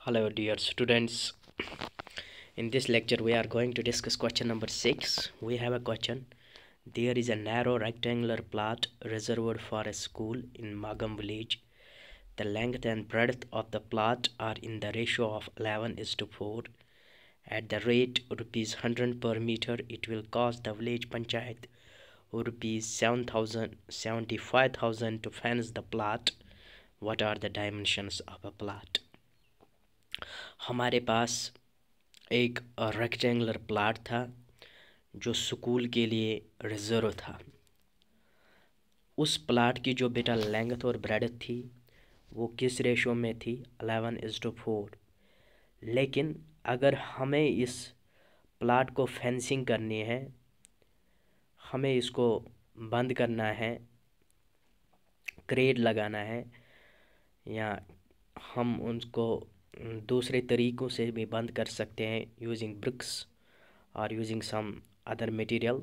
Hello dear students, in this lecture we are going to discuss question number 6. We have a question. There is a narrow rectangular plot reserved for a school in Magam village. The length and breadth of the plot are in the ratio of 11:4. At the rate ₹100 per meter, it will cost the village panchayat ₹75,000 to fence the plot. What are the dimensions of a plot? हमारे पास एक rectangular plot था जो school के लिए reserve था। उस plot की जो बेटा लेंथ और ब्रेडथ थी वो किस रेशो में थी? 11:4। लेकिन अगर हमें इस प्लाट को फेंसिंग करनी है, हमें इसको बंद करना है, क्रेड लगाना है, या हम उनको दूसरे तरीक़ों से भी बंद कर सकते हैं यूजिंग ब्रिक्स और यूजिंग सम अदर मटेरियल,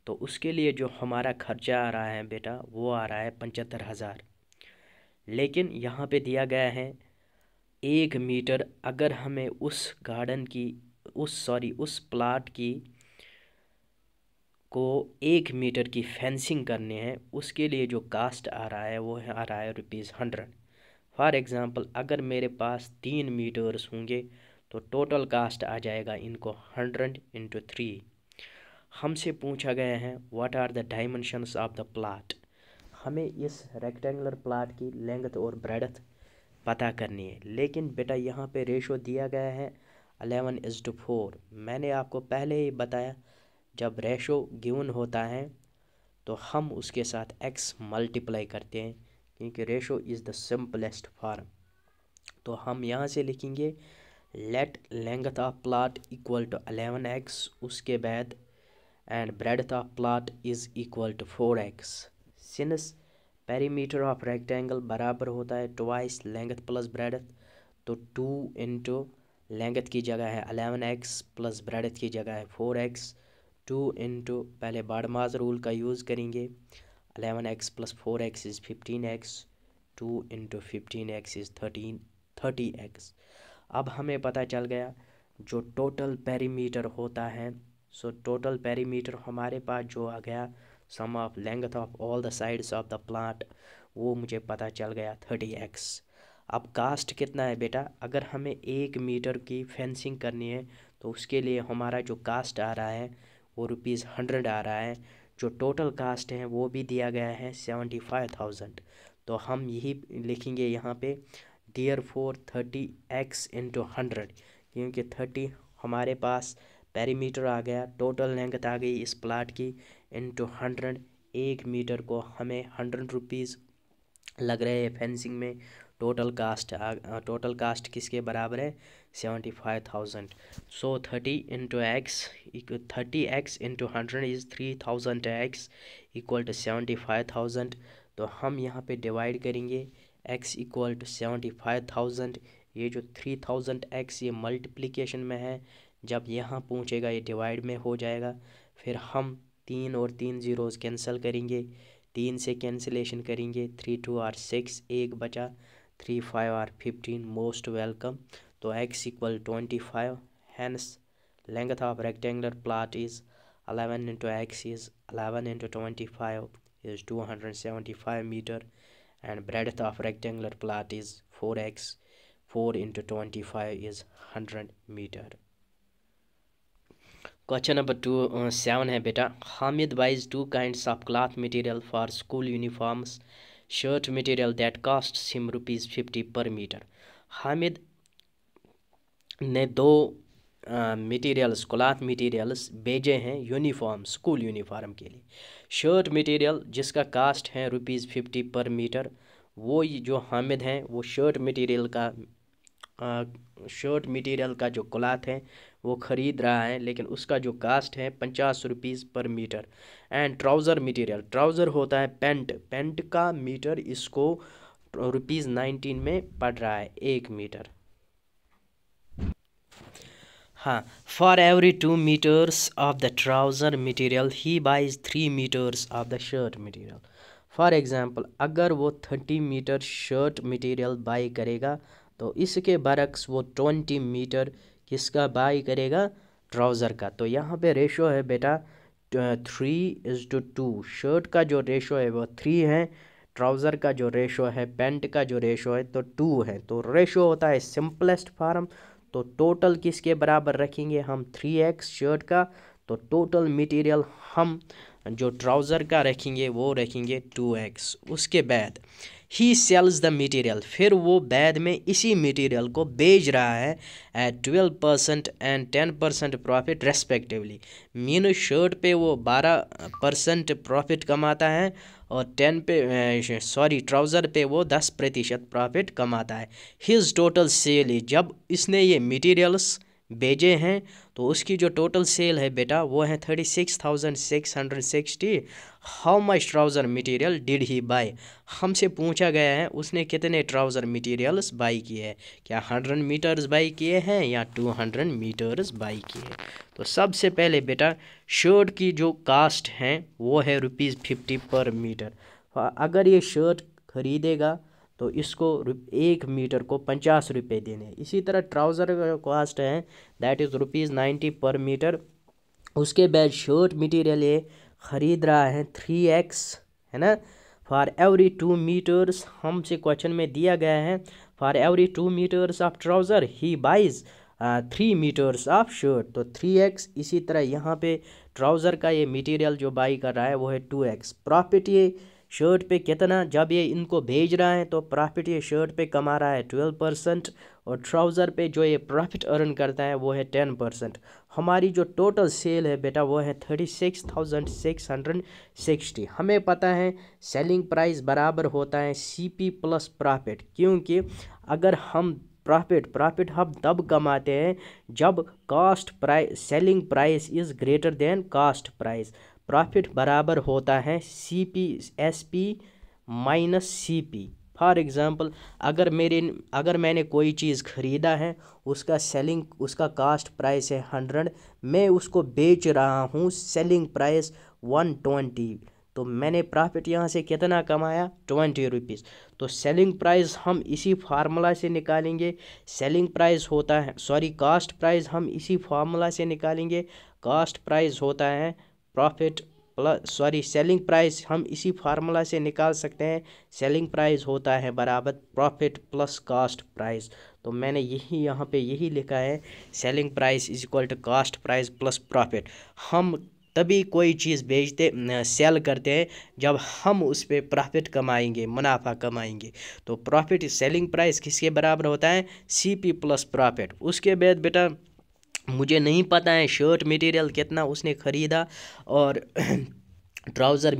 तो उसके लिए जो हमारा खर्चा आ रहा है बेटा वो आ रहा है 75,000। लेकिन यहाँ पे दिया गया है 1 मीटर। अगर हमें उस गार्डन की उस प्लाट की को 1 मीटर की फेंसिंग करनी है, उसके लिए जो कास्ट आ रहा है वो आ रहा है ₹100। फॉर एग्ज़ाम्पल अगर मेरे पास 3 मीटर्स होंगे तो टोटल कास्ट आ जाएगा इनको 100 × 3। हमसे पूछा गया है what are the dimensions of the plot. हमें इस रेक्टेंगुलर प्लाट की लेंथ और ब्रेडथ पता करनी है। लेकिन बेटा यहाँ पे रेशो दिया गया है 11:4। मैंने आपको पहले ही बताया जब रेशो गिवन होता है तो हम उसके साथ x मल्टीप्लाई करते हैं, क्योंकि ratio is the simplest form. तो हम यहाँ से लिखेंगे let length of plot equal to 11x, उसके बाद and breadth of plot is equal to 4x। Since perimeter of rectangle बराबर होता है ट्वाइस लेंथ प्लस ब्रेडथ, तो 2 इंटू लेंथ की जगह है 11x प्लस ब्रेडथ की जगह है 4x। 2 इंटू पहले बाड़माज रूल का यूज़ करेंगे, 11x plus 4x is 15x, 2 into 15x is 30x। अब हमें पता चल गया जो टोटल पेरीमीटर होता है, सो टोटल पेरीमीटर हमारे पास जो आ गया sum of length of all the sides of the plot, वो मुझे पता चल गया 30x। अब कास्ट कितना है बेटा? अगर हमें 1 मीटर की फेंसिंग करनी है तो उसके लिए हमारा जो कास्ट आ रहा है वो ₹100 आ रहा है। जो टोटल कास्ट है वो भी दिया गया है 75,000। तो हम यही लिखेंगे यहाँ पे देयरफॉर 30x × 100, क्योंकि 30 हमारे पास पेरीमीटर आ गया, टोटल लेंथ आ गई इस प्लाट की इंटू 100। 1 मीटर को हमें ₹100 लग रहे हैं फेंसिंग में। टोटल कास्ट किसके बराबर है? 75,000। So 30x × 100 is 3000x equal to 75,000। तो हम यहाँ पे डिवाइड करेंगे x इक्वल टू 75,000। ये जो 3000x ये मल्टीप्लिकेशन में है, जब यहाँ पहुँचेगा ये डिवाइड में हो जाएगा। फिर हम 3 और 3 ज़ीरोज़ कैंसिल करेंगे, 3 से कैंसिलेशन करेंगे, 3 2 और 6, 1 बचा, 3 5 और 15। Most welcome. तो x equal 25, hence length of rectangular plot is 11 × x is 11 × 25 is 275 meter, and breadth of rectangular plot is 4x, 4 × 25 is 100 meter. Question number 7 है बेटा, Hamid buys 2 kinds of cloth material for school uniforms. Shirt material that costs him ₹50 per meter. Hamid ने 2 materials cloth materials भेजे हैं uniform, school uniform के लिए। Shirt material जिसका cast है ₹50 पर मीटर, वो जो हामिद हैं वो शर्ट मटेरियल का जो क्लॉथ है वो ख़रीद रहा है, लेकिन उसका जो कास्ट है ₹50 पर मीटर। एंड ट्राउज़र होता है पेंट का मीटर इसको ₹19 में पड़ रहा है 1 मीटर। हाँ, for every 2 meters of the trouser material he buys 3 meters of the shirt material. For example अगर वो 30 मीटर शर्ट मटेरियल बाई करेगा तो इसके बरक्स वो 20 मीटर किसका बाई करेगा, ट्राउज़र का। तो यहाँ पे रेशो है बेटा 3:2। शर्ट का जो रेशो है वो 3 है, ट्राउज़र का जो रेशो है, पैंट का जो रेशो है तो 2 है। तो रेशो होता है सिंपलेस्ट फॉर्म। तो टोटल किसके बराबर रखेंगे हम, 3x शर्ट का। तो टोटल मटेरियल हम जो ट्राउज़र का रखेंगे वो रखेंगे 2x। उसके बाद ही सेल्स द मटेरियल, फिर वो बाद में इसी मटेरियल को बेच रहा है at 12% and 10% profit respectively. Mean shirt पे वो 12% प्रॉफिट कमाता है और ट्राउज़र पे वो 10% प्रॉफिट कमाता है। हिज टोटल सेल है, जब इसने ये मटेरियल्स बेचे हैं तो उसकी जो टोटल सेल है बेटा वो है 36,660। How much trouser material did he buy, हमसे पूछा गया है उसने कितने ट्राउज़र मटेरियल्स बाई किए हैं, क्या 100 मीटर्स बाई किए हैं या 200 मीटर्स बाई किए हैं। तो सबसे पहले बेटा शर्ट की जो कास्ट है वो है ₹50 पर मीटर। अगर ये शर्ट खरीदेगा तो इसको 1 मीटर को 50 रुपये देने। इसी तरह ट्राउज़र का कॉस्ट है दैट इज़ ₹90 पर मीटर। उसके बाद शर्ट मटेरियल ये ख़रीद रहा है 3x, है ना। फॉर एवरी 2 मीटर्स, हमसे क्वेश्चन में दिया गया है for every 2 metres of trouser he buys 3 metres of shirt, तो 3x। इसी तरह यहाँ पे ट्राउज़र का ये मटेरियल जो बाई कर रहा है वो है 2x। प्रॉफिट ये शर्ट पे कितना, जब ये इनको भेज रहा है तो प्रॉफिट ये शर्ट पे कमा रहा है 12% और ट्राउज़र पे जो ये प्रॉफिट अर्न करता है वो है 10%। हमारी जो टोटल सेल है बेटा वो है 36,660। हमें पता है सेलिंग प्राइस बराबर होता है CP प्लस प्रॉफिट, क्योंकि अगर हम प्रॉफिट हम तब कमाते हैं जब cost price selling price is greater than cost price. Profit बराबर होता है SP minus CP। For example अगर मैंने कोई चीज़ ख़रीदा है, उसका कास्ट प्राइस है 100, मैं उसको बेच रहा हूँ सेलिंग प्राइस 120, तो मैंने प्रॉफिट यहाँ से कितना कमाया, 20 रुपीज़। तो सेलिंग प्राइस हम इसी फार्मूला से निकालेंगे। सेलिंग प्राइस होता है कास्ट प्राइस हम इसी फार्मूला से निकालेंगे। कास्ट प्राइस होता है प्रॉफिट प्लस सेलिंग प्राइस हम इसी फार्मूला से निकाल सकते हैं। सेलिंग प्राइस होता है बराबर प्रॉफिट प्लस कास्ट प्राइस। तो मैंने यहाँ पे यही लिखा है, selling price is equal to cost price plus profit. हम तभी कोई चीज़ सेल करते हैं जब हम उस पर प्रॉफिट कमाएंगे, मुनाफा कमाएंगे। तो प्रॉफिट सेलिंग प्राइस किसके बराबर होता है, CP प्लस प्रॉफिट। उसके बाद बेटा मुझे नहीं पता है शर्ट मटेरियल कितना उसने ख़रीदा और ट्राउज़र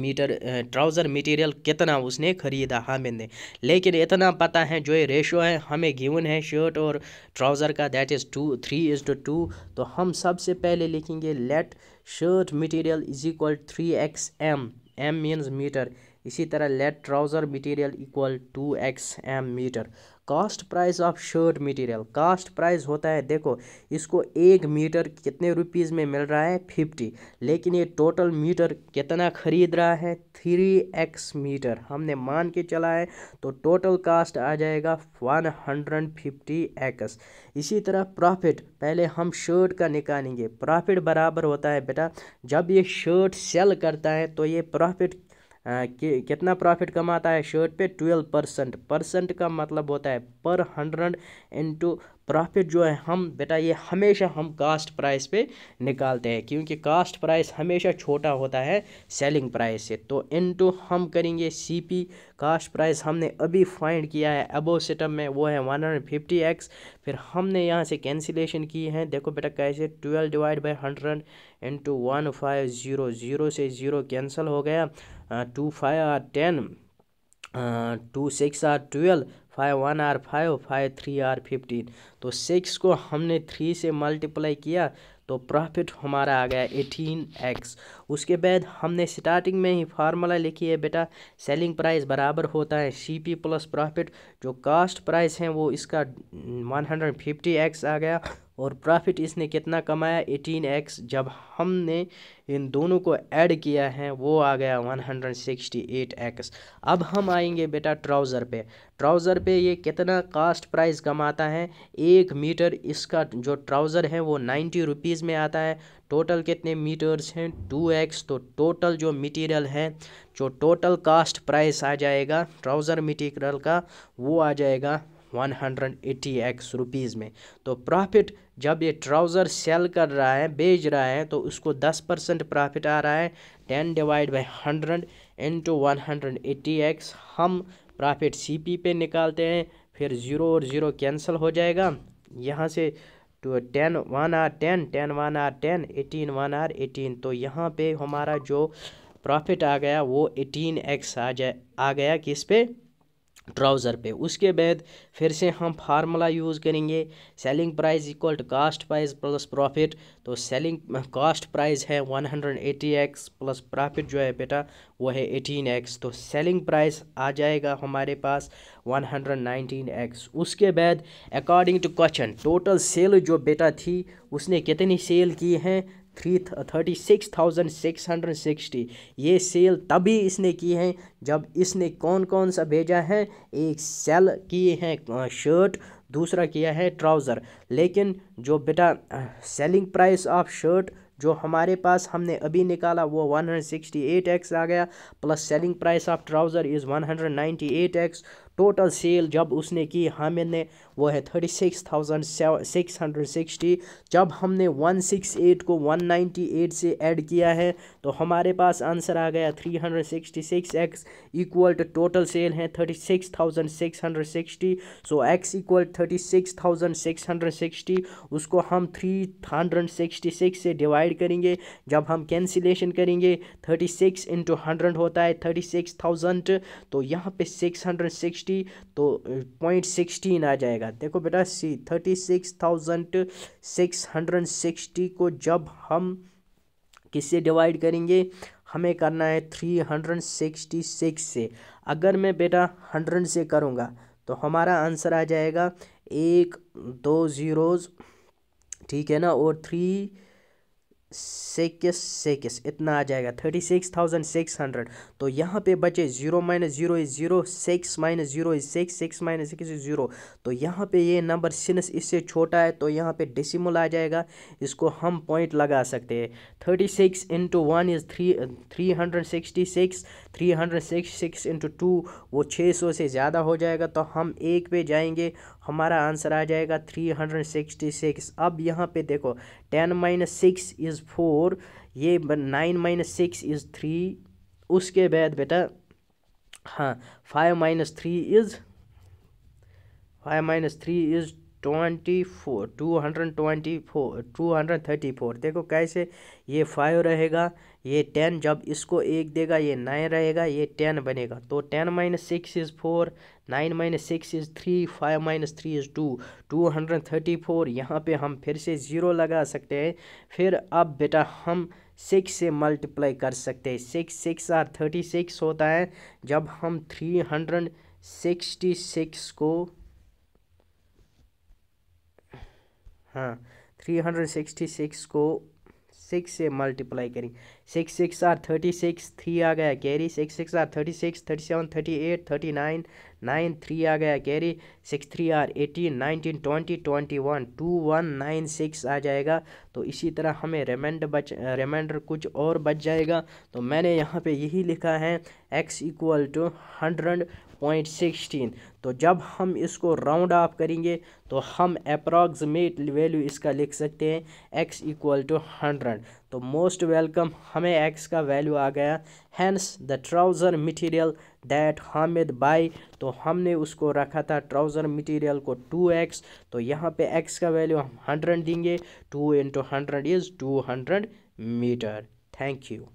मटेरियल कितना उसने ख़रीदा हमें, लेकिन इतना पता है जो ये रेशो है हमें गिवन है शर्ट और ट्राउज़र का, दैट इज़ 3:2। तो हम सबसे पहले लिखेंगे let shirt material is equal 3xm, m means metre. इसी तरह let trouser material equal 2xm metre. Cost price of shirt material, cost price होता है, देखो इसको 1 मीटर कितने रुपीज़ में मिल रहा है, 50, लेकिन ये टोटल मीटर कितना ख़रीद रहा है, 3x मीटर हमने मान के चला है, तो टोटल कास्ट आ जाएगा 150x। इसी तरह प्रॉफिट पहले हम शर्ट का निकालेंगे। प्रॉफिट बराबर होता है बेटा जब ये शर्ट सेल करता है तो ये प्रॉफिट कितना प्रॉफिट कमाता है शर्ट पे, 12%। परसेंट का मतलब होता है पर 100 इंटू प्रॉफिट जो है हम बेटा ये हमेशा हम कास्ट प्राइस पे निकालते हैं, क्योंकि कास्ट प्राइस हमेशा छोटा होता है सेलिंग प्राइस से। तो इनटू हम करेंगे CP, कास्ट प्राइस हमने अभी फाइंड किया है अबो सिस्टम में, वो है 150x। फिर हमने यहाँ से कैंसिलेशन की है, देखो बेटा कैसे, 12 डिवाइड बाई 100 इंटू 150, 0 से 0 कैंसिल हो गया, 2 5 आर 10, 2 6 आर 12, 5 1 आर 5, 5 3 आर 15। तो 6 को हमने 3 से मल्टीप्लाई किया तो प्रॉफिट हमारा आ गया 18x। उसके बाद हमने स्टार्टिंग में ही फार्मूला लिखी है बेटा, सेलिंग प्राइस बराबर होता है CP प्लस प्रॉफिट। जो कास्ट प्राइस है वो इसका 150x आ गया और प्रॉफिट इसने कितना कमाया 18x। जब हमने इन दोनों को ऐड किया है वो आ गया 168x। अब हम आएंगे बेटा ट्राउज़र पे। ट्राउज़र पे ये कितना कास्ट प्राइस कमाता है 1 मीटर। इसका जो ट्राउज़र है वो 90 रुपीज़ में आता है। टोटल कितने मीटर्स हैं 2x। तो टोटल जो मटेरियल है, जो टोटल कास्ट प्राइस आ जाएगा ट्राउज़र मटेरियल का, वो आ जाएगा 180x रुपीज़ में। तो प्रॉफिट जब ये ट्राउज़र सेल कर रहा है, बेच रहा है, तो उसको 10% प्रॉफिट आ रहा है। 10 डिवाइड बाई 100 इंटू 180x। हम प्रॉफिट CP पे निकालते हैं, फिर 0 और 0 कैंसिल हो जाएगा। यहाँ से तो 10 1 आर 10, 10 1 आर 10, 18 1 आर 18। तो यहाँ पे हमारा जो प्रॉफिट आ गया वो 18x आ गया किस पे, ट्राउज़र पे। उसके बाद फिर से हम फार्मूला यूज़ करेंगे, selling price equal to cost price plus profit. तो सेलिंग कास्ट प्राइस है 180x प्लस प्रॉफिट जो है बेटा वो है 18x। तो सेलिंग प्राइस आ जाएगा हमारे पास 119x। उसके बाद according to question total sale जो बेटा थी उसने कितनी सेल की हैं 36,660। ये सेल तभी इसने की है जब इसने कौन कौन सा भेजा है, एक सेल किए हैं शर्ट, दूसरा किया है ट्राउज़र। लेकिन जो बेटा सेलिंग प्राइस ऑफ शर्ट जो हमारे पास हमने अभी निकाला वो 168x आ गया, plus selling price of trouser is 198x। Total sale जब उसने की हमने वो है 36,660। जब हमने 168 को 198 से ऐड किया है तो हमारे पास आंसर आ गया 366x equal to total sale है 36,660। सो x इक्वल 36,660। उसको हम 366 से डिवाइड करेंगे। जब हम कैंसिलेशन करेंगे 36 इंटू 100 होता है 36,000। तो यहाँ पे 660 तो 0.16 आ जाएगा। देखो बेटा 36,660 को जब हम किससे डिवाइड करेंगे, हमें करना है 366 से। अगर मैं बेटा 100 से करूँगा तो हमारा आंसर आ जाएगा 1 2 zeros, ठीक है ना, और 366 इतना आ जाएगा 36,600। तो यहाँ पे बचे 0 - 0 इज़ 0, 6 - 0 इज़ 6, 6 - 6 इज़ 0। तो यहाँ पे ये नंबर सिंस इससे छोटा है तो यहाँ पे डेसिमल आ जाएगा, इसको हम पॉइंट लगा सकते हैं। 36 इंटू 1 इज़ 366, 366 इंटू 2 वो 600 से ज़्यादा हो जाएगा। तो हम एक पे जाएंगे, हमारा आंसर आ जाएगा 366। अब यहाँ पे देखो 10 - 6 इज़ 4, ये 9 - 6 इज़ 3। उसके बाद बेटा हाँ 5 - 3 इज़ 24, 234। देखो कैसे ये 5 रहेगा, ये 10, जब इसको 1 देगा ये 9 रहेगा, ये 10 बनेगा। तो 10 - 6 इज़ 4, 9 - 6 इज़ 3, 5 - 3 इज़ 2, 234। यहाँ पे हम फिर से 0 लगा सकते हैं। फिर अब बेटा हम 6 से मल्टीप्लाई कर सकते हैं। 6 6 आर 36 होता है। जब हम 366 को 366 को 6 से मल्टीप्लाई करेंगे। 6 6 आर 36, 3 आ गया कैरी, 6 6 आर 36, 37 38 39, 9 3 आ गया कैरी, 6 3 आर 18 19 20 21 2196 आ जाएगा। तो इसी तरह हमें रिमाइंडर कुछ और बच जाएगा। तो मैंने यहाँ पे यही लिखा है x इक्वल टू 100.16। तो जब हम इसको राउंड ऑफ करेंगे तो हम अप्रॉक्सीमेट वैल्यू इसका लिख सकते हैं x इक्वल टू 100। तो मोस्ट वेलकम, हमें x का वैल्यू आ गया। Hence the trouser material that Hamid buy, तो हमने उसको रखा था ट्राउज़र मटेरियल को 2x। तो यहाँ पे x का वैल्यू हम 100 देंगे। 2 × 100 इज़ 200 मीटर। Thank you.